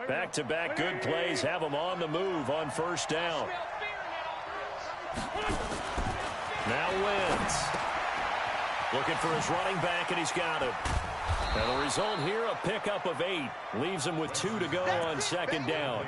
Back-to-back good plays have him on the move on first down. Now Wentz. Looking for his running back, and he's got him. And the result here, a pickup of 8. Leaves him with 2 to go on second down.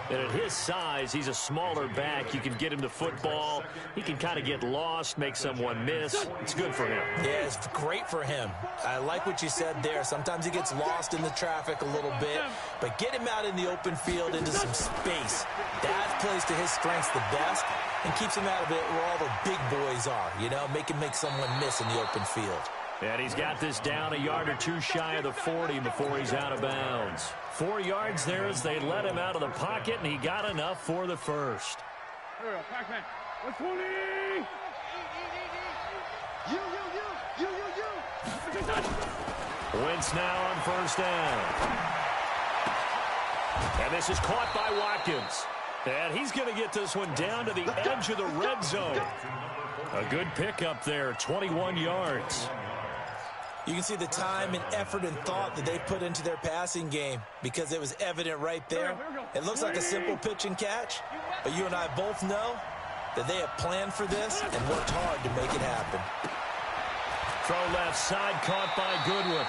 And at his size, he's a smaller back. You can get him the football. He can kind of get lost, make someone miss. It's good for him. Yeah, it's great for him. I like what you said there. Sometimes he gets lost in the traffic a little bit. But get him out in the open field into some space. That plays to his strengths the best and keeps him out of it where all the big boys are. You know, make someone miss in the open field. And he's got this down a yard or 2 shy of the 40 before he's out of bounds. 4 yards there as they let him out of the pocket, and he got enough for the first. Wentz now on first down. And this is caught by Watkins. And he's going to get this one down to the edge of the red zone. A good pickup there, 21 yards. You can see the time and effort and thought that they put into their passing game because it was evident right there. It looks like a simple pitch and catch, but you and I both know that they have planned for this and worked hard to make it happen. Throw left side caught by Goodwin.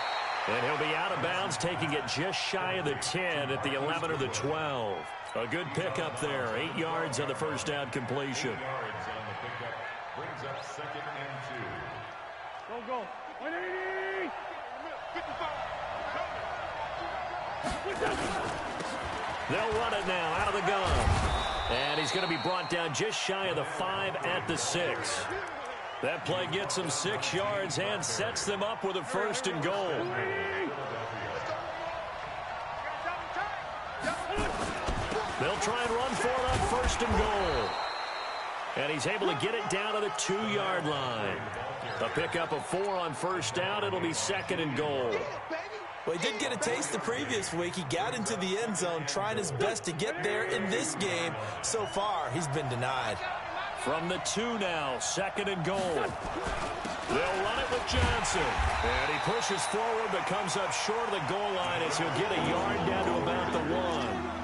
And he'll be out of bounds, taking it just shy of the 10 at the 11 or the 12. A good pickup there, 8 yards on the first down completion. Brings up second and 2. Go. 180. They'll run it now out of the gun. And he's going to be brought down just shy of the 5 at the 6. That play gets him 6 yards and sets them up with a first and goal. They'll try and run for it on first and goal. And he's able to get it down to the 2-yard line. A pickup of 4 on first down. It'll be second and goal. Well, he did get a taste the previous week. He got into the end zone trying his best to get there in this game. So far, he's been denied. From the 2 now, second and goal. They'll run it with Johnson. And he pushes forward but comes up short of the goal line as he'll get a yard down to about the 1.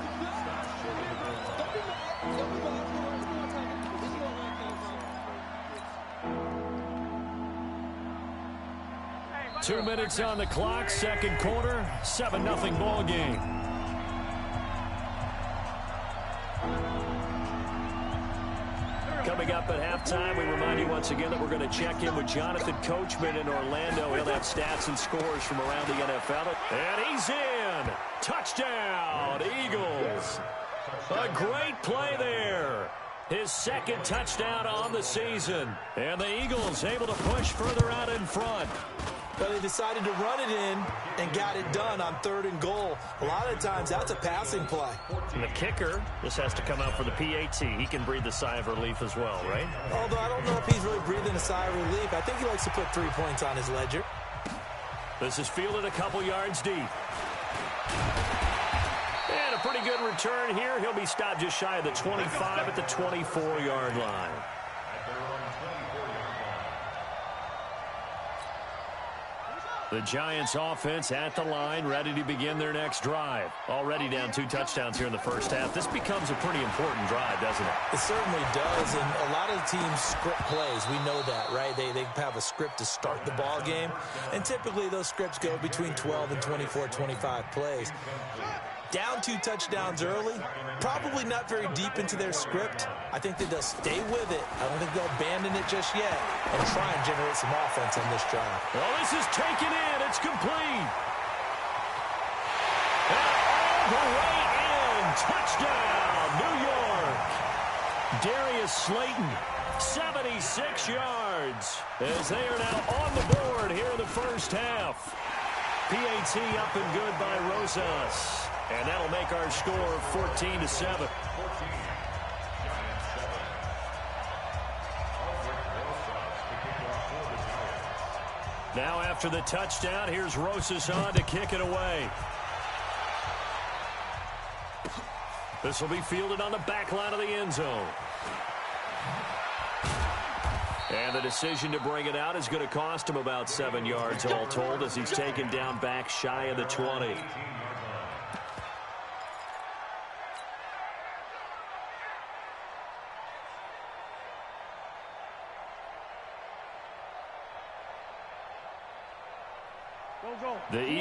2 minutes on the clock, second quarter, 7-0 ball game. Coming up at halftime, we remind you once again that we're going to check in with Jonathan Coachman in Orlando. He'll have stats and scores from around the NFL. And he's in. Touchdown, Eagles. A great play there. His second touchdown on the season. And the Eagles able to push further out in front. But they decided to run it in and got it done on 3rd and goal. A lot of times, that's a passing play. And the kicker, this has to come out for the PAT. He can breathe a sigh of relief as well, right? Although I don't know if he's really breathing a sigh of relief. I think he likes to put 3 points on his ledger. This is fielded a couple yards deep. And a pretty good return here. He'll be stopped just shy of the 25 at the 24-yard line. The Giants offense at the line, ready to begin their next drive. Already down 2 touchdowns here in the first half. This becomes a pretty important drive, doesn't it? It certainly does, and a lot of the teams script plays. We know that, right? They have a script to start the ball game, and typically those scripts go between 12 and 24, 25 plays. Down 2 touchdowns early, probably not very deep into their script. I think that they'll stay with it. I don't think they'll abandon it just yet and try and generate some offense on this drive. Well, this is taken in. It's complete. And all the way in. Touchdown, New York. Darius Slayton, 76 yards, as they are now on the board here in the first half. PAT up and good by Rosas. And that'll make our score 14-7. Now after the touchdown, here's Rosas on to kick it away. This will be fielded on the back line of the end zone. And the decision to bring it out is going to cost him about 7 yards all told as he's taken down back shy of the 20.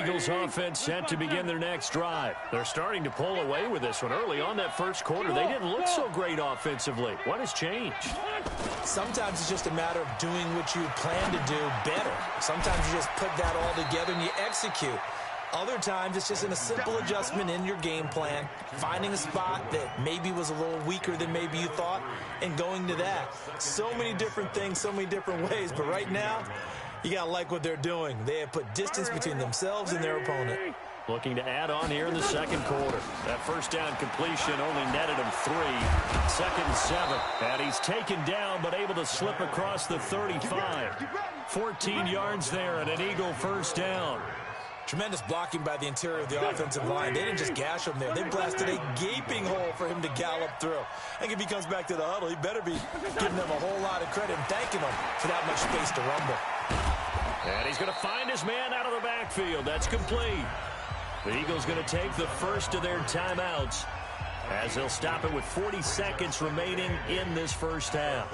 Eagles offense set to begin their next drive. They're starting to pull away with this one. Early on that first quarter, they didn't look so great offensively. What has changed? Sometimes it's just a matter of doing what you plan to do better. Sometimes you just put that all together and you execute. Other times, it's just a simple adjustment in your game plan, finding a spot that maybe was a little weaker than maybe you thought, and going to that. So many different things, so many different ways, but right now, you got to like what they're doing. They have put distance between themselves and their opponent. Looking to add on here in the second quarter. That first down completion only netted him 3. 2nd and 7. And he's taken down but able to slip across the 35. 14 yards there and an Eagle first down. Tremendous blocking by the interior of the offensive line. They didn't just gash him there. They blasted a gaping hole for him to gallop through. I think if he comes back to the huddle, he better be giving them a whole lot of credit and thanking them for that much space to rumble. And he's going to find his man out of the backfield. That's complete. The Eagles going to take the first of their timeouts as they'll stop it with 40 seconds remaining in this first half.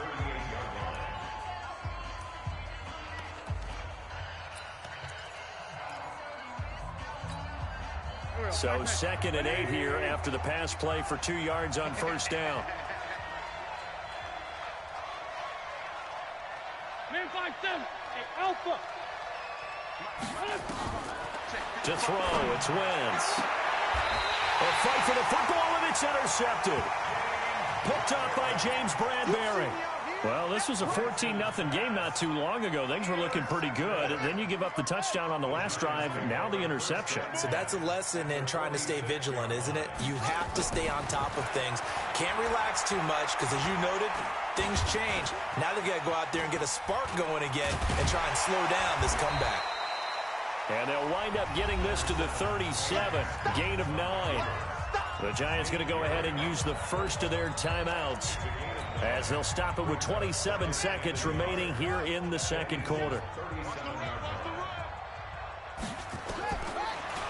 So 2nd and 8 here after the pass play for 2 yards on first down. To throw, it's Wentz. A fight for the football, and it's intercepted. Picked off by James Bradbury. Well, this was a 14-0 game not too long ago. Things were looking pretty good. Then you give up the touchdown on the last drive. Now the interception. So that's a lesson in trying to stay vigilant, isn't it? You have to stay on top of things. Can't relax too much because, as you noted, things change. Now they've got to go out there and get a spark going again and try and slow down this comeback. And they'll wind up getting this to the 37. Gain of 9. The Giants going to go ahead and use the first of their timeouts as they'll stop it with 27 seconds remaining here in the second quarter.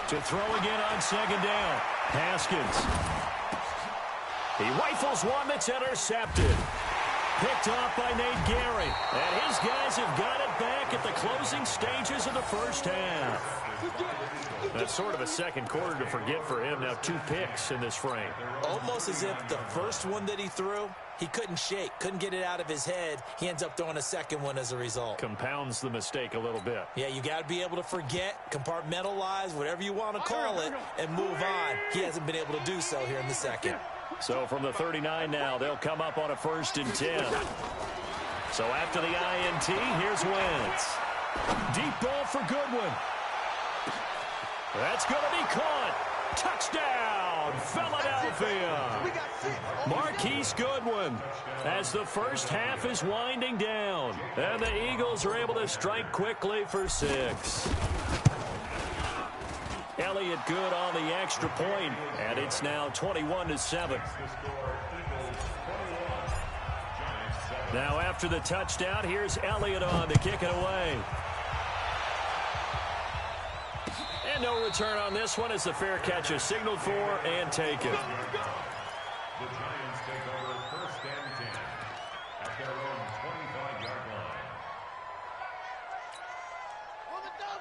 To throw again on second down. Haskins. He rifles one that's intercepted. Picked off by Nate Gary. And his guys have got it back at the closing stages of the first half. That's sort of a second quarter to forget for him. Now 2 picks in this frame. Almost as if the first one that he threw, he couldn't shake, couldn't get it out of his head. He ends up throwing a second one as a result. Compounds the mistake a little bit. Yeah, you got to be able to forget, compartmentalize, whatever you want to call it, and move on. He hasn't been able to do so here in the second. So from the 39 now, they'll come up on a 1st and 10. So after the INT, here's Wentz. Deep ball for Goodwin. That's going to be caught. Touchdown, Philadelphia. Marquise Goodwin as the first half is winding down. And the Eagles are able to strike quickly for 6. Elliott good on the extra point, and it's now 21-7. Now after the touchdown, here's Elliott on to kick it away. And no return on this one as the fair catch is signaled for and taken. The Giants take over 1st and 10 at their own 25-yard line.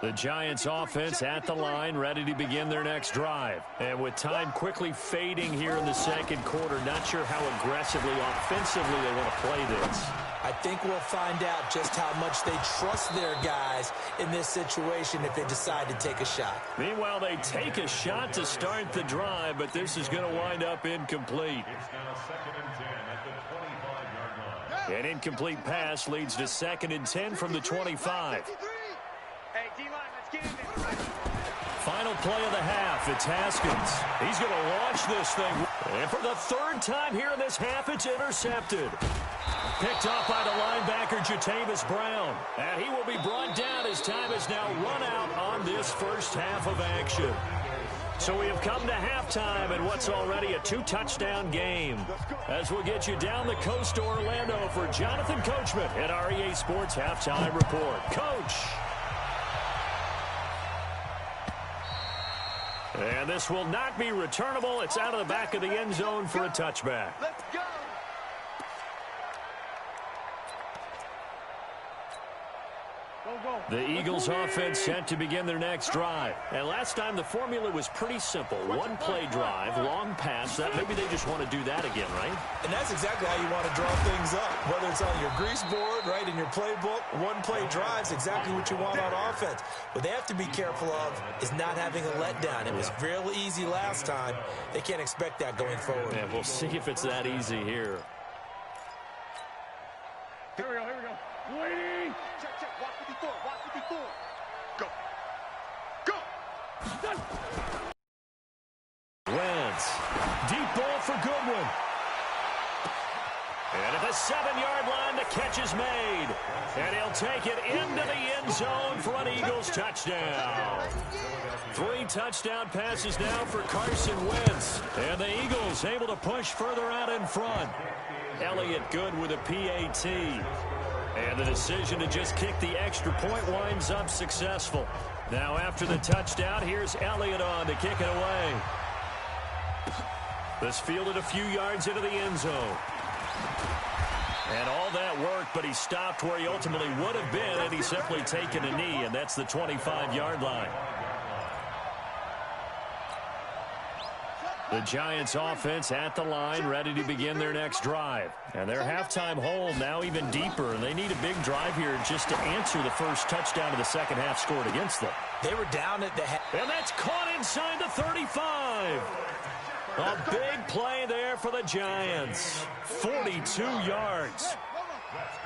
The Giants offense at the line, ready to begin their next drive. And with time quickly fading here in the second quarter, not sure how aggressively, offensively they want to play this. I think we'll find out just how much they trust their guys in this situation if they decide to take a shot. Meanwhile, they take a shot to start the drive, but this is going to wind up incomplete. It's now 2nd and 10 at the 25-yard line. An incomplete pass leads to 2nd and 10 from the 25. Hey, D-line, let's get in there. Final play of the half, it's Haskins. He's going to launch this thing. And for the 3rd time here in this half, it's intercepted. Picked off by the linebacker, Jatavis Brown. And he will be brought down as time has now run out on this first half of action. So we have come to halftime in what's already a 2-touchdown game. As we'll get you down the coast to Orlando for Jonathan Coachman at our EA Sports Halftime Report. Coach. And this will not be returnable. It's out of the back of the end zone for a touchback. Let's go. The Eagles offense set to begin their next drive. And last time the formula was pretty simple. One play drive, long pass. That maybe they just want to do that again, right? And that's exactly how you want to draw things up. Whether it's on your grease board, right, in your playbook, one play drive's exactly what you want on offense. What they have to be careful of is not having a letdown. It was real easy last time. They can't expect that going forward. And we'll see if it's that easy here. Here we go. Waiting. Check. Watch 54. Go. Done. Wentz. Deep ball for Goodwin. And at the 7-yard line, the catch is made. And he'll take it into the end zone for an Eagles touchdown. 3 touchdown passes now for Carson Wentz. And the Eagles able to push further out in front. Elliott good with a PAT. And the decision to just kick the extra point winds up successful. Now after the touchdown, here's Elliott on to kick it away. This fielded a few yards into the end zone. And all that worked, but he stopped where he ultimately would have been had he simply taken a knee, and that's the 25-yard line. The Giants offense at the line, ready to begin their next drive. And their halftime hole now even deeper, and they need a big drive here just to answer the first touchdown of the second half scored against them. They were down at the half. And that's caught inside the 35. A big play there for the Giants. 42 yards.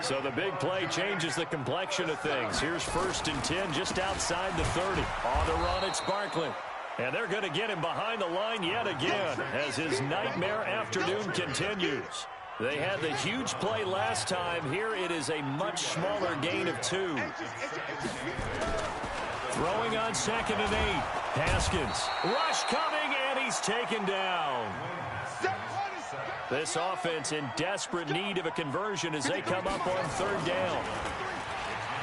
So the big play changes the complexion of things. Here's 1st and 10 just outside the 30. On the run, it's Barkley. And they're going to get him behind the line yet again as his nightmare afternoon continues. They had the huge play last time. Here it is a much smaller gain of 2. Throwing on 2nd and 8. Haskins. Rush coming, and he's taken down. This offense in desperate need of a conversion as they come up on 3rd down.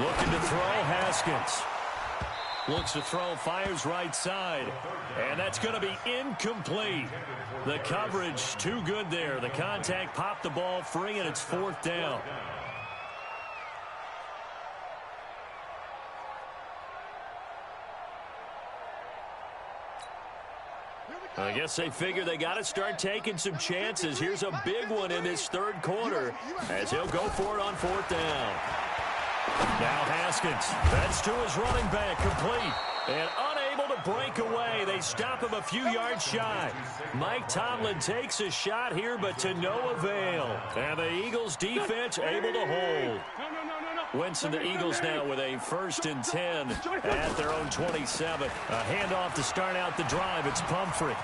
Looking to throw, Haskins. Looks to throw, fires right side. And that's going to be incomplete. The coverage too good there. The contact popped the ball free, and it's 4th down. I guess they figure they got to start taking some chances. Here's a big one in this 3rd quarter as he'll go for it on 4th down. Now Haskins, that's to his running back, complete. And unable to break away. They stop him a few yards shy. Mike Tomlin takes a shot here, but to no avail. And the Eagles defense able to hold. Wentz and the Eagles now with a 1st and 10 at their own 27. A handoff to start out the drive. It's Pumphrey.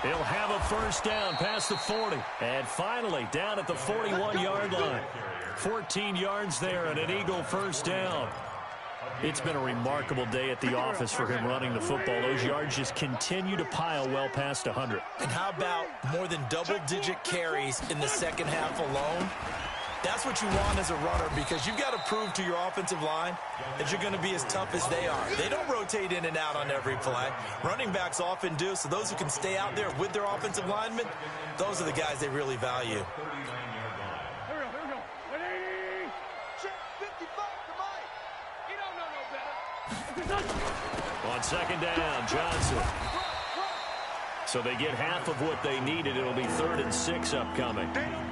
He'll have a 1st down past the 40. And finally down at the 41-yard line. 14 yards there and an Eagle 1st down. It's been a remarkable day at the office for him running the football. Those yards just continue to pile well past 100. And how about more than double-digit carries in the second half alone? That's what you want as a runner, because you've got to prove to your offensive line that you're going to be as tough as they are. They don't rotate in and out on every play. Running backs often do, so those who can stay out there with their offensive linemen, those are the guys they really value. On 2nd down, Johnson. So they get half of what they needed. It'll be 3rd and 6 upcoming.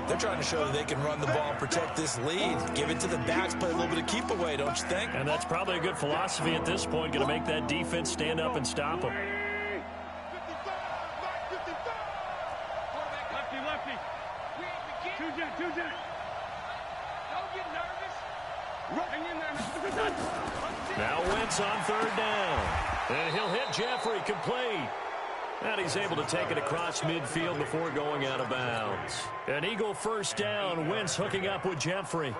They're trying to show that they can run the ball and protect this lead. Give it to the backs, play a little bit of keep away, don't you think? And that's probably a good philosophy at this point. Going to make that defense stand up and stop them. Lefty. Two jet. Don't get nervous. Hang in there. Now Wentz on 3rd down. And he'll hit Jeffrey, complete. And he's able to take it across midfield before going out of bounds. An Eagle 1st down. Wentz hooking up with Jeffrey.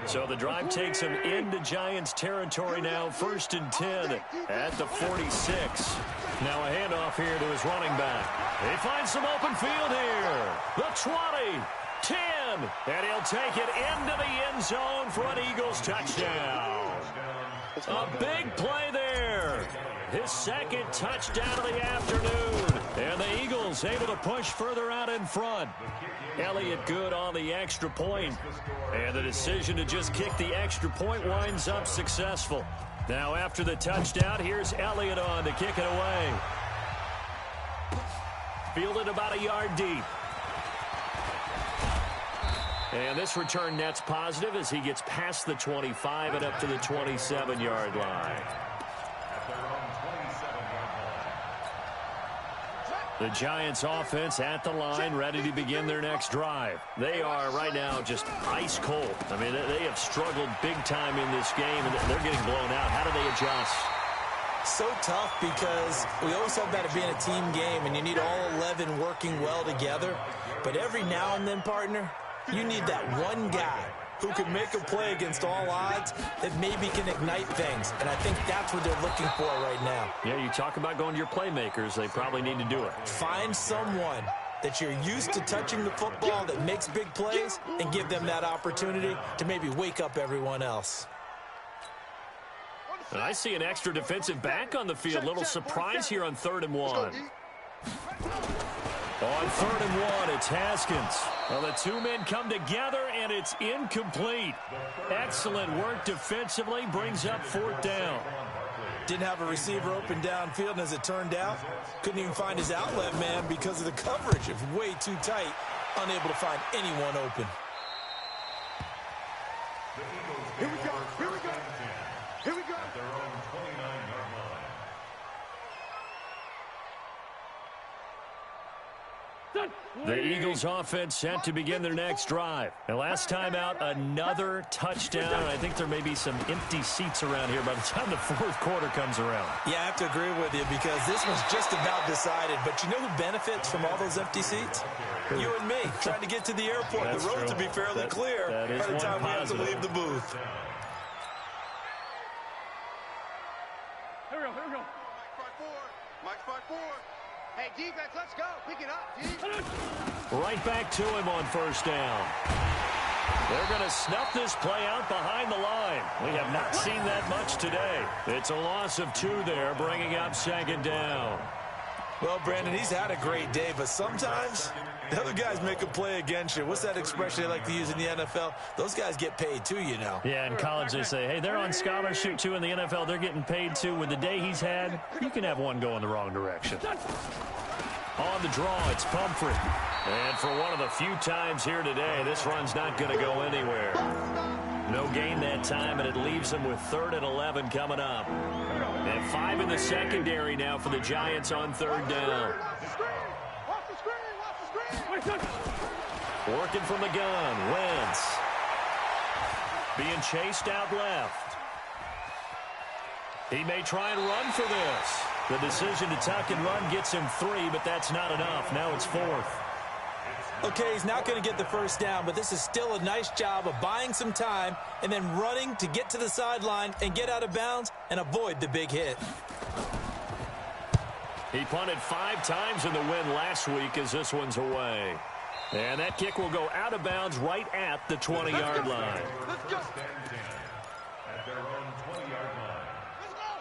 So the drive takes him into Giants territory now. 1st and 10 at the 46. Now a handoff here to his running back. He finds some open field here. The 20, 10, and he'll take it into the end zone for an Eagles touchdown. A big play there. His 2nd touchdown of the afternoon. And the Eagles Eagles able to push further out in front. Elliott good on the extra point. And the decision to just kick the extra point winds up successful. Now after the touchdown, here's Elliott on to kick it away. Fielded about a yard deep. And this return net's positive as he gets past the 25 and up to the 27-yard line. The Giants offense at the line, ready to begin their next drive. They are right now just ice cold. I mean, they have struggled big time in this game, and they're getting blown out. How do they adjust? So tough because we always talk about it being a team game, and you need all 11 working well together. But every now and then, partner, you need that one guy who can make a play against all odds that maybe can ignite things. And I think that's what they're looking for right now. Yeah, you talk about going to your playmakers. They probably need to do it. Find someone that you're used to touching the football that makes big plays and give them that opportunity to maybe wake up everyone else. And I see an extra defensive back on the field. Little surprise here on 3rd and 1. On 3rd and 1, it's Haskins. Well, the two men come together, and it's incomplete. Excellent work defensively, brings up 4th down. Didn't have a receiver open downfield, and as it turned out, couldn't even find his outlet man because of the coverage. It was way too tight, unable to find anyone open. Here we go, here we go, here we go. At their own 29-yard line. The Eagles offense set to begin their next drive. And last time out, another touchdown. I think there may be some empty seats around here by the time the 4th quarter comes around. Yeah, I have to agree with you because this one's just about decided. But you know who benefits from all those empty seats? You and me, trying to get to the airport. That's the roads true. will be fairly clear by the time we have to leave the booth. Here we go, here we go. Mike's 5-4. Hey, defense, let's go. Pick it up, D. Right back to him on 1st down. They're going to snuff this play out behind the line. We have not seen that much today. It's a loss of 2 there, bringing up 2nd down. Well, Brandon, he's had a great day, but sometimes the other guys make a play against you. What's that expression they like to use in the NFL? Those guys get paid too, you know. Yeah, in college they say, hey, they're on scholarship too. In the NFL, they're getting paid too. With the day he's had, you can have one go in the wrong direction. On the draw, it's Pumphrey. And for one of the few times here today, this run's not going to go anywhere. No gain that time, and it leaves them with 3rd and 11 coming up. And 5 in the secondary now for the Giants on 3rd down. Working from the gun, Wentz. Being chased out left. He may try and run for this. The decision to tuck and run gets him 3, but that's not enough. Now it's 4th. Okay, he's not going to get the 1st down, but this is still a nice job of buying some time and then running to get to the sideline and get out of bounds and avoid the big hit. He punted 5 times in the win last week as this one's away. And that kick will go out of bounds right at the 20-yard line. At their own 20-yard line.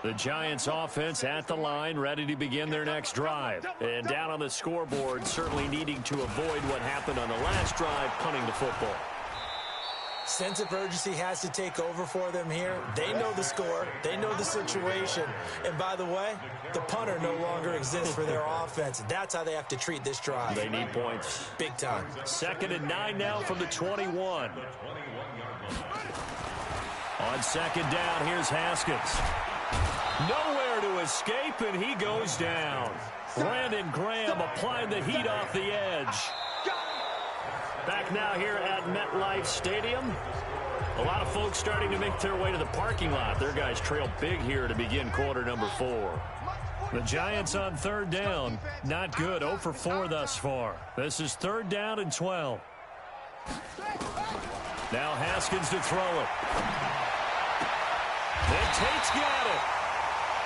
The Giants offense at the line, ready to begin their next drive. And down on the scoreboard, certainly needing to avoid what happened on the last drive, punting the football. Sense of urgency has to take over for them here. They know the score. They know the situation. And by the way, the punter no longer exists for their offense. That's how they have to treat this drive. They need points. Big time. 2nd and 9 now from the 21. On 2nd down, here's Haskins. Nowhere to escape, and he goes down. Brandon Graham applying the heat off the edge. Back now here at MetLife Stadium. A lot of folks starting to make their way to the parking lot. Their guys trail big here to begin quarter number 4. The Giants on 3rd down. Not good. 0 for 4 thus far. This is 3rd down and 12. Now Haskins to throw it. And Tate's got it.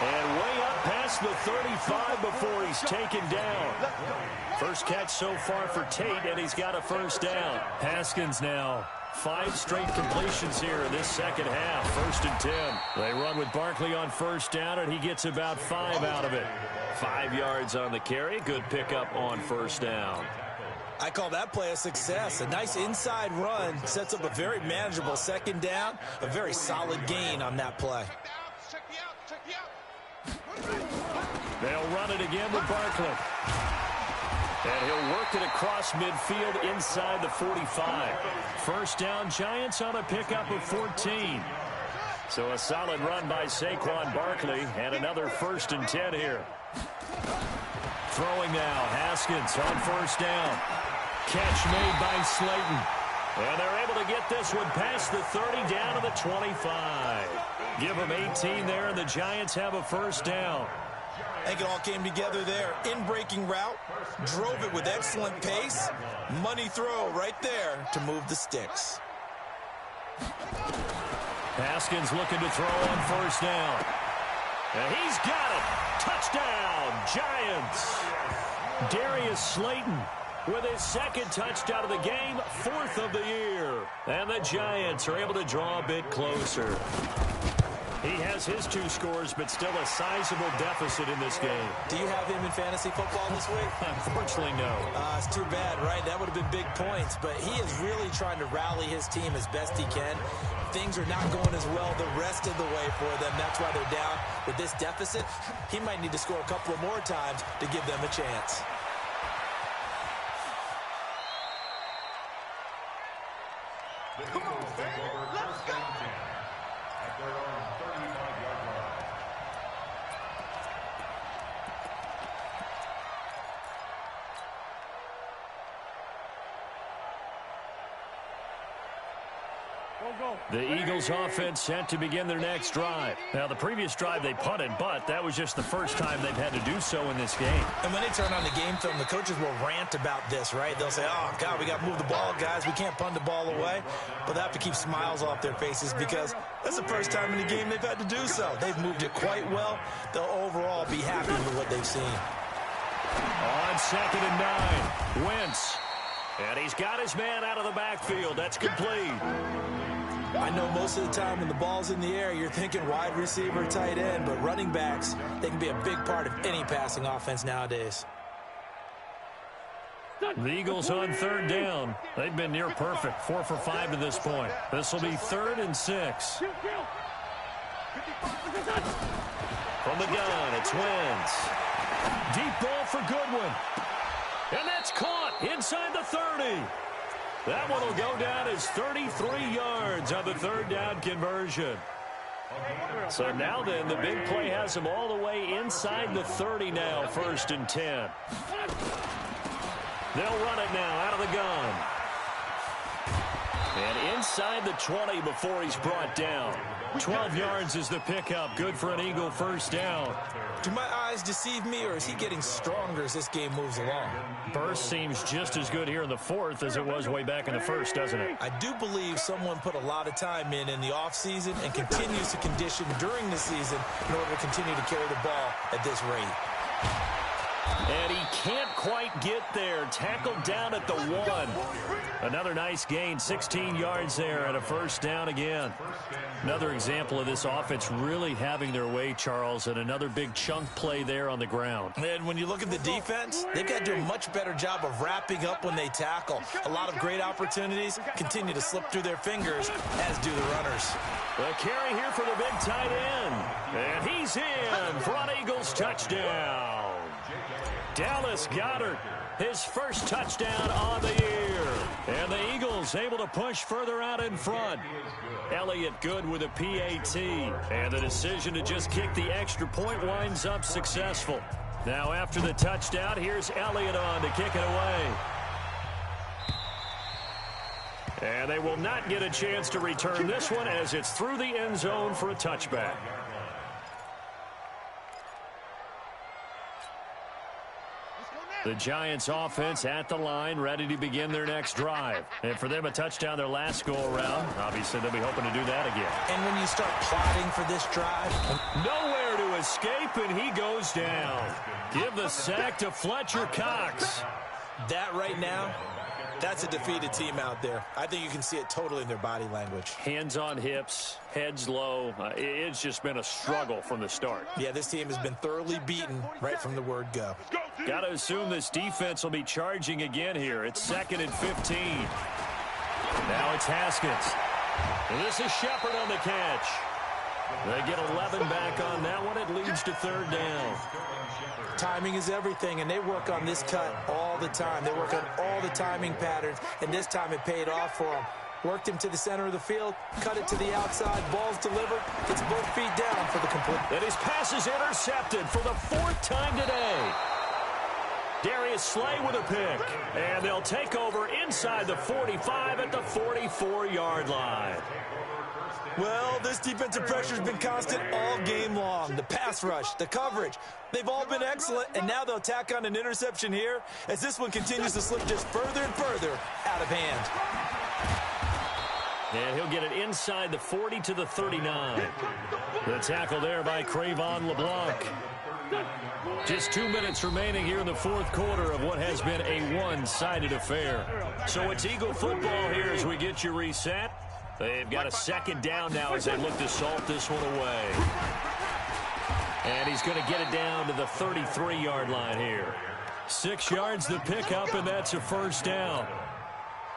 And way up past the 35 before he's taken down. First catch so far for Tate, and he's got a 1st down. Haskins now 5 straight completions here in this second half. 1st and 10. They run with Barkley on 1st down, and he gets about 5 out of it. 5 yards on the carry. Good pickup on first down. I call that play a success. A nice inside run sets up a very manageable second down. A very solid gain on that play. They'll run it again with Barkley. And he'll work it across midfield inside the 45. First down, Giants on a pickup of 14. So a solid run by Saquon Barkley and another 1st and 10 here. Throwing now, Haskins on first down. Catch made by Slayton. And they're able to get this one past the 30 down to the 25. Give them 18 there, and the Giants have a first down. I think it all came together there. In-breaking route, drove it with excellent pace. Money throw right there to move the sticks. Haskins looking to throw on first down. And he's got it. Touchdown, Giants. Darius Slayton with his 2nd touchdown of the game, 4th of the year. And the Giants are able to draw a bit closer. He has his 2 scores, but still a sizable deficit in this game. Do you have him in fantasy football this week? Unfortunately, no. It's too bad, right? That would have been big points, but he is really trying to rally his team as best he can. Things are not going as well the rest of the way for them. That's why they're down with this deficit. He might need to score a couple of more times to give them a chance. Come on, man. Let's go. At their own 35-yard line. The Eagles offense set to begin their next drive. Now, the previous drive they punted, but that was just the first time they've had to do so in this game. And when they turn on the game film, the coaches will rant about this, right? They'll say, oh, God, we got to move the ball, guys. We can't punt the ball away. But they have to keep smiles off their faces because that's the first time in the game they've had to do so. They've moved it quite well. They'll overall be happy with what they've seen. On 2nd and 9, Wentz. And he's got his man out of the backfield. That's complete. I know most of the time when the ball's in the air, you're thinking wide receiver, tight end, but running backs, they can be a big part of any passing offense nowadays. The Eagles on 3rd down. They've been near perfect, 4 for 5 to this point. This will be 3rd and 6. From the gun, it's Wentz. Deep ball for Goodwin. And that's caught inside the 30. That one will go down as 33 yards on the 3rd down conversion. So now then, the big play has them all the way inside the 30 now, 1st and 10. They'll run it now out of the gun. And inside the 20 before he's brought down. 12 yards is the pickup. Good for an Eagle first down. Do my eyes deceive me, or is he getting stronger as this game moves along? Burst seems just as good here in the 4th as it was way back in the 1st, doesn't it? I do believe someone put a lot of time in the offseason and continues to condition during the season in order to continue to carry the ball at this rate. And he can't quite get there. Tackled down at the 1. Another nice gain, 16 yards there and a first down again. Another example of this offense really having their way, Charles, and another big chunk play there on the ground. And when you look at the defense, they've got to do a much better job of wrapping up when they tackle. A lot of great opportunities continue to slip through their fingers, as do the runners. The carry here for the big tight end. And he's in for an Eagles touchdown. Dallas Goedert, his first touchdown on the year. And the Eagles able to push further out in front. Elliott good with a PAT. And the decision to just kick the extra point winds up successful. Now after the touchdown, here's Elliott on to kick it away. And they will not get a chance to return this one as it's through the end zone for a touchback. The Giants offense at the line, ready to begin their next drive. And for them, a touchdown their last go-around. Obviously, they'll be hoping to do that again. And when you start plotting for this drive, nowhere to escape, and he goes down. Give the sack to Fletcher Cox. That right now That's a defeated team out there. I think you can see it totally in their body language. Hands on hips, heads low. It's just been a struggle from the start. Yeah, this team has been thoroughly beaten right from the word go. Got to assume this defense will be charging again here. It's 2nd and 15. Now it's Haskins. And this is Shepard on the catch. They get 11 back on that one. It leads to 3rd down. Timing is everything, and they work on this cut all the time. They work on all the timing patterns, and this time it paid off for them. Worked him to the center of the field, cut it to the outside, ball's delivered, gets both feet down for the complete. And his pass is intercepted for the 4th time today. Darius Slay with a pick, and they'll take over inside the 45 at the 44-yard line. Well, this defensive pressure has been constant all game long. The pass rush, the coverage, they've all been excellent, and now they'll tack on an interception here as this one continues to slip just further and further out of hand. And he'll get it inside the 40 to the 39. The tackle there by Crayvon LeBlanc. Just 2 minutes remaining here in the 4th quarter of what has been a one-sided affair. So it's Eagle football here as we get you reset. They've got a 2nd down now as they look to salt this one away. And he's going to get it down to the 33-yard line here. 6 yards the pickup, and that's a 1st down.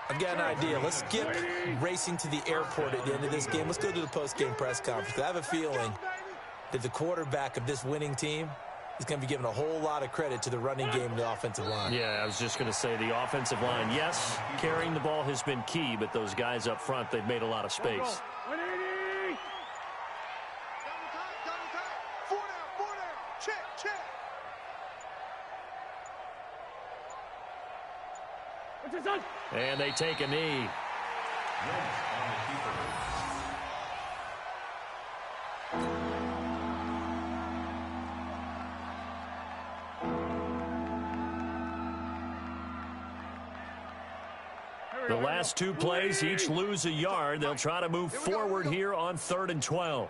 I've got an idea. Let's skip racing to the airport at the end of this game. Let's go to the post-game press conference. I have a feeling that the quarterback of this winning team is going to be giving a whole lot of credit to the running game and the offensive line. Yeah, I was just going to say the offensive line, yes, carrying the ball has been key, but those guys up front, they've made a lot of space. And they take a knee. The last 2 plays, each lose a yard. They'll try to move forward here on 3rd and 12.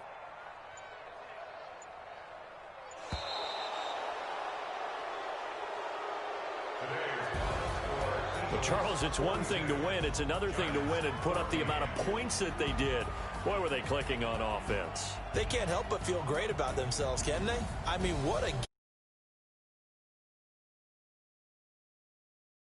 Well, Charles, it's one thing to win. It's another thing to win and put up the amount of points that they did. Boy, were they clicking on offense. They can't help but feel great about themselves, can they? I mean, what a